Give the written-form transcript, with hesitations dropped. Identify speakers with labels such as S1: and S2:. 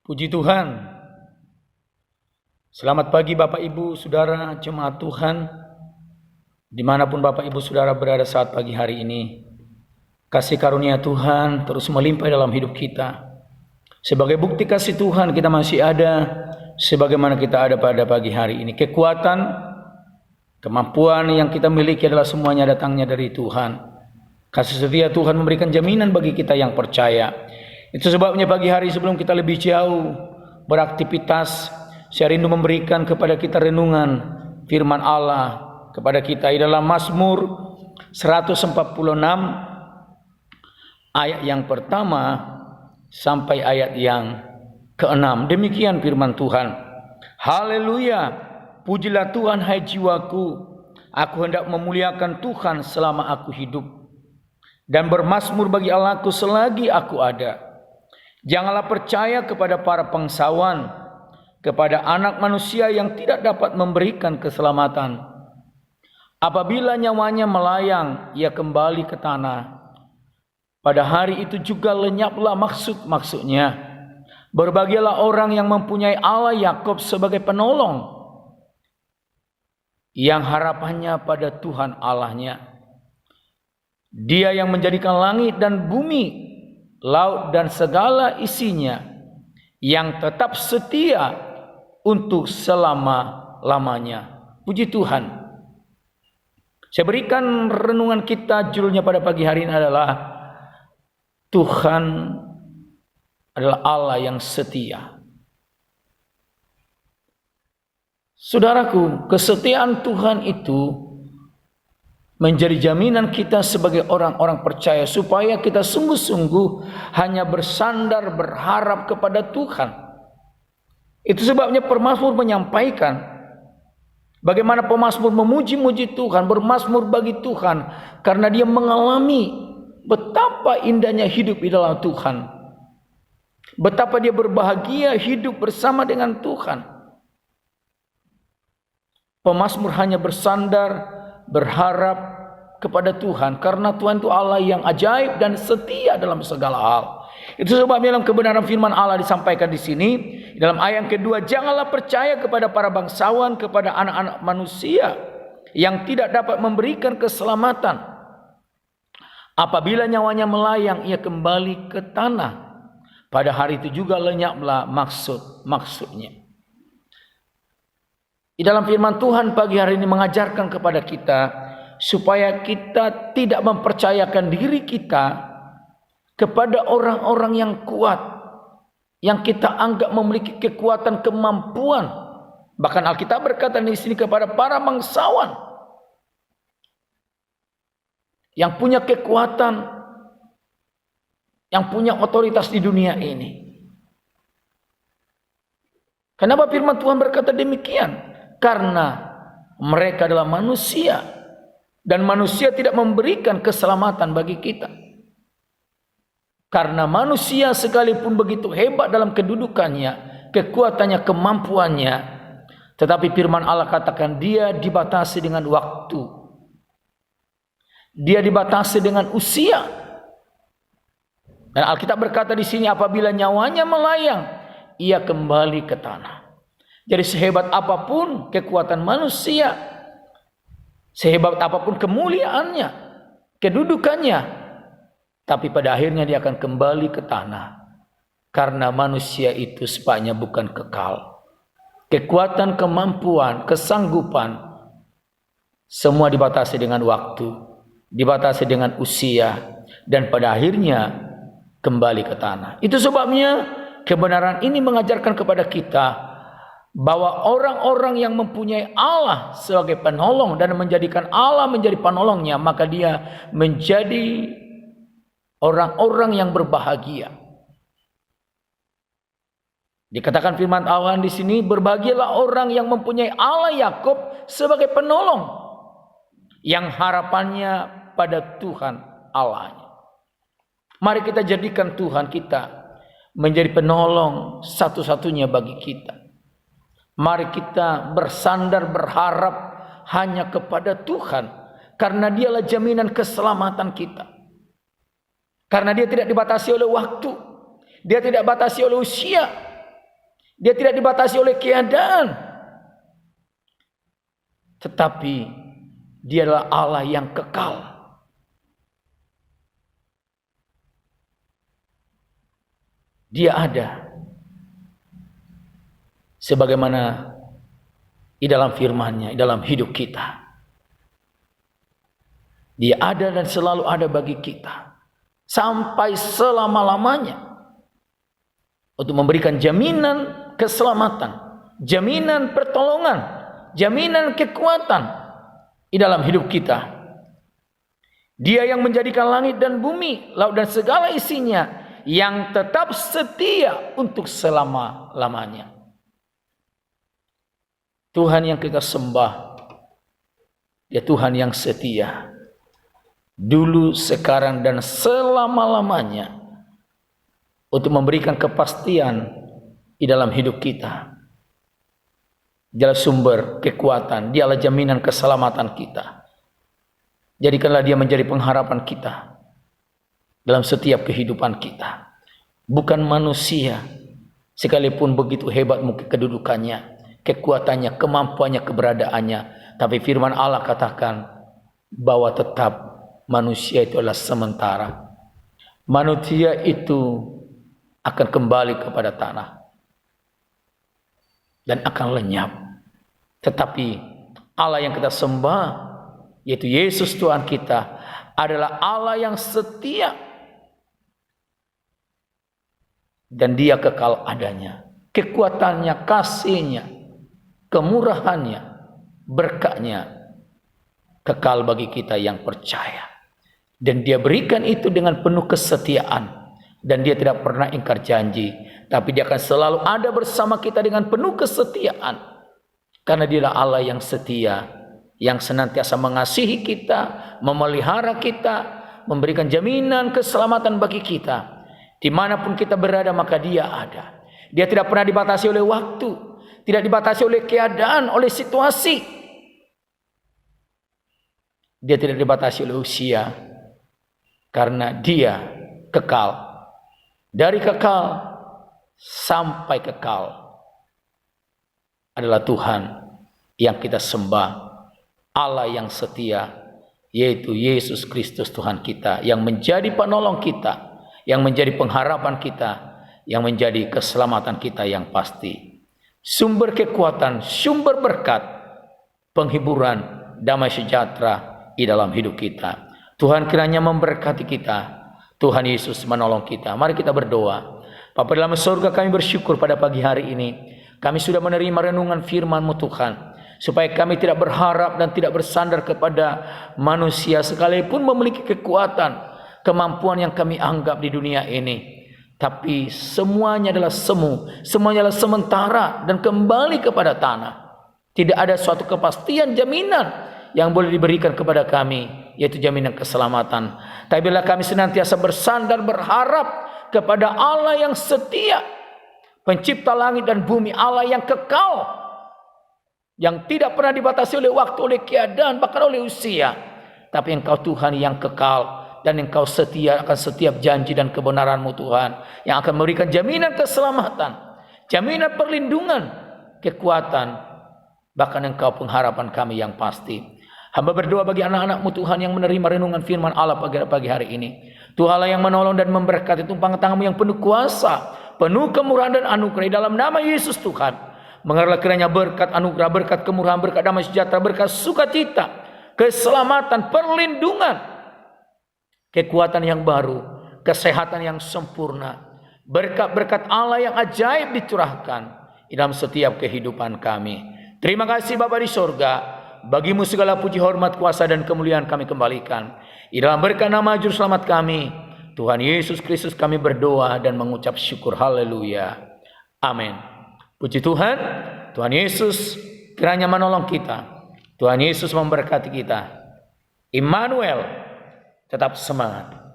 S1: Puji Tuhan. Selamat pagi Bapak Ibu Saudara jemaat Tuhan, dimanapun Bapak Ibu Saudara berada saat pagi hari ini. Kasih karunia Tuhan terus melimpah dalam hidup kita. Sebagai bukti kasih Tuhan kita masih ada sebagaimana kita ada pada pagi hari ini. Kekuatan, kemampuan yang kita miliki adalah semuanya datangnya dari Tuhan. Kasih setia Tuhan memberikan jaminan bagi kita yang percaya. Itu sebabnya pagi hari sebelum kita lebih jauh beraktivitas, saya rindu memberikan kepada kita renungan firman Allah kepada kita dalam Mazmur 146 ayat yang pertama sampai ayat yang ke-6. Demikian firman Tuhan. Haleluya, pujilah Tuhan hai jiwaku, aku hendak memuliakan Tuhan selama aku hidup, dan bermazmur bagi Allahku selagi aku ada. Janganlah percaya kepada para bangsawan, kepada anak manusia yang tidak dapat memberikan keselamatan. Apabila nyawanya melayang, ia kembali ke tanah. Pada hari itu juga lenyaplah maksud-maksudnya. Berbahagialah orang yang mempunyai Allah Yakub sebagai penolong, yang harapannya pada Tuhan Allahnya. Dia yang menjadikan langit dan bumi, laut dan segala isinya, yang tetap setia untuk selama-lamanya. Puji Tuhan. Saya berikan renungan kita, judulnya pada pagi hari ini adalah Tuhan adalah Allah yang setia. Saudaraku, kesetiaan Tuhan itu menjadi jaminan kita sebagai orang-orang percaya, supaya kita sungguh-sungguh hanya bersandar berharap kepada Tuhan. Itu sebabnya pemazmur menyampaikan bagaimana pemazmur memuji-muji Tuhan, bermazmur bagi Tuhan, karena dia mengalami betapa indahnya hidup di dalam Tuhan, betapa dia berbahagia hidup bersama dengan Tuhan. Pemazmur hanya bersandar berharap kepada Tuhan, karena Tuhan itu Allah yang ajaib dan setia dalam segala hal. Itu sebabnya dalam kebenaran firman Allah disampaikan di sini dalam ayat yang kedua, janganlah percaya kepada para bangsawan, kepada anak-anak manusia yang tidak dapat memberikan keselamatan. Apabila nyawanya melayang, ia kembali ke tanah. Pada hari itu juga lenyaplah maksud-maksudnya. Di dalam firman Tuhan pagi hari ini mengajarkan kepada kita supaya kita tidak mempercayakan diri kita kepada orang-orang yang kuat, yang kita anggap memiliki kekuatan, kemampuan. Bahkan Alkitab berkata di sini kepada para bangsawan yang punya kekuatan, yang punya otoritas di dunia ini. Kenapa firman Tuhan berkata demikian? Karena mereka adalah manusia, dan manusia tidak memberikan keselamatan bagi kita. Karena manusia sekalipun begitu hebat dalam kedudukannya, kekuatannya, kemampuannya, tetapi firman Allah katakan dia dibatasi dengan waktu, dia dibatasi dengan usia. Dan Alkitab berkata di sini, apabila nyawanya melayang, ia kembali ke tanah. Jadi sehebat apapun kekuatan manusia, sehebat apapun kemuliaannya, kedudukannya, tapi pada akhirnya dia akan kembali ke tanah. Karena manusia itu sifatnya bukan kekal. Kekuatan, kemampuan, kesanggupan, semua dibatasi dengan waktu, dibatasi dengan usia, dan pada akhirnya kembali ke tanah. Itu sebabnya kebenaran ini mengajarkan kepada kita bahwa orang-orang yang mempunyai Allah sebagai penolong dan menjadikan Allah menjadi penolongnya, maka dia menjadi orang-orang yang berbahagia. Dikatakan firman Allah di sini, berbahagialah orang yang mempunyai Allah Yakub sebagai penolong, yang harapannya pada Tuhan Allahnya. Mari kita jadikan Tuhan kita menjadi penolong satu-satunya bagi kita. Mari kita bersandar berharap hanya kepada Tuhan, karena dialah jaminan keselamatan kita. Karena dia tidak dibatasi oleh waktu, dia tidak dibatasi oleh usia, Dia tidak dibatasi oleh keadaan. Tetapi Dia adalah Allah yang kekal. Dia ada. Sebagaimana di dalam firman-Nya, di dalam hidup kita. Dia ada dan selalu ada bagi kita. Sampai selama-lamanya. Untuk memberikan jaminan keselamatan. Jaminan pertolongan. Jaminan kekuatan. Di dalam hidup kita. Dia yang menjadikan langit dan bumi, laut dan segala isinya, yang tetap setia untuk selama-lamanya. Tuhan yang kita sembah, Dia Tuhan yang setia. Dulu, sekarang, dan selama-lamanya. Untuk memberikan kepastian di dalam hidup kita. Dialah sumber kekuatan, Dialah jaminan keselamatan kita. Jadikanlah Dia menjadi pengharapan kita dalam setiap kehidupan kita. Bukan manusia, sekalipun begitu hebat mungkin kedudukannya, kekuatannya, kemampuannya, keberadaannya. Tapi firman Allah katakan bahwa tetap manusia itu adalah sementara. Manusia itu akan kembali kepada tanah dan akan lenyap. Tetapi Allah yang kita sembah, yaitu Yesus Tuhan kita, adalah Allah yang setia. Dan Dia kekal adanya. Kekuatannya, kasihnya, kemurahannya, berkatnya kekal bagi kita yang percaya. Dan Dia berikan itu dengan penuh kesetiaan. Dan Dia tidak pernah ingkar janji. Tapi Dia akan selalu ada bersama kita dengan penuh kesetiaan. Karena Dialah Allah yang setia, yang senantiasa mengasihi kita, memelihara kita, memberikan jaminan keselamatan bagi kita. Dimanapun kita berada, maka Dia ada. Dia tidak pernah dibatasi oleh waktu, tidak dibatasi oleh keadaan, oleh situasi. Dia tidak dibatasi oleh usia, karena Dia kekal. Dari kekal sampai kekal adalah Tuhan yang kita sembah, Allah yang setia, yaitu Yesus Kristus Tuhan kita, yang menjadi penolong kita, yang menjadi pengharapan kita, yang menjadi keselamatan kita yang pasti. Sumber kekuatan, sumber berkat, penghiburan, damai sejahtera di dalam hidup kita. Tuhan kiranya memberkati kita. Tuhan Yesus menolong kita. Mari kita berdoa. Bapa dalam surga, kami bersyukur pada pagi hari ini. Kami sudah menerima renungan firman-Mu Tuhan. Supaya kami tidak berharap dan tidak bersandar kepada manusia sekalipun memiliki kekuatan, kemampuan yang kami anggap di dunia ini. Tapi semuanya adalah semu, semuanya adalah sementara dan kembali kepada tanah. Tidak ada suatu kepastian jaminan yang boleh diberikan kepada kami, yaitu jaminan keselamatan. Tapi bila kami senantiasa bersandar berharap kepada Allah yang setia, pencipta langit dan bumi, Allah yang kekal, yang tidak pernah dibatasi oleh waktu, oleh keadaan, bahkan oleh usia. Tapi Engkau Tuhan yang kekal, dan Engkau setia akan setiap janji dan kebenaran-Mu Tuhan, yang akan memberikan jaminan keselamatan, jaminan perlindungan, kekuatan, bahkan Engkau pengharapan kami yang pasti. Hamba berdoa bagi anak-anak-Mu Tuhan yang menerima renungan firman Allah pagi hari ini. Tuhanlah yang menolong dan memberkati, tumpang tangan-Mu yang penuh kuasa, penuh kemurahan dan anugerah, dalam nama Yesus Tuhan. Mengarahlah kiranya berkat anugerah, berkat kemurahan, berkat damai sejahtera, berkat sukacita, keselamatan, perlindungan, kekuatan yang baru, kesehatan yang sempurna, berkat-berkat Allah yang ajaib dicurahkan di dalam setiap kehidupan kami. Terima kasih Bapa di sorga. Bagimu segala puji, hormat, kuasa, dan kemuliaan kami kembalikan. Di dalam berkat nama Juru Selamat kami, Tuhan Yesus Kristus, kami berdoa dan mengucap syukur. Haleluya. Amin. Puji Tuhan. Tuhan Yesus kiranya menolong kita. Tuhan Yesus memberkati kita. Immanuel, tetap semangat.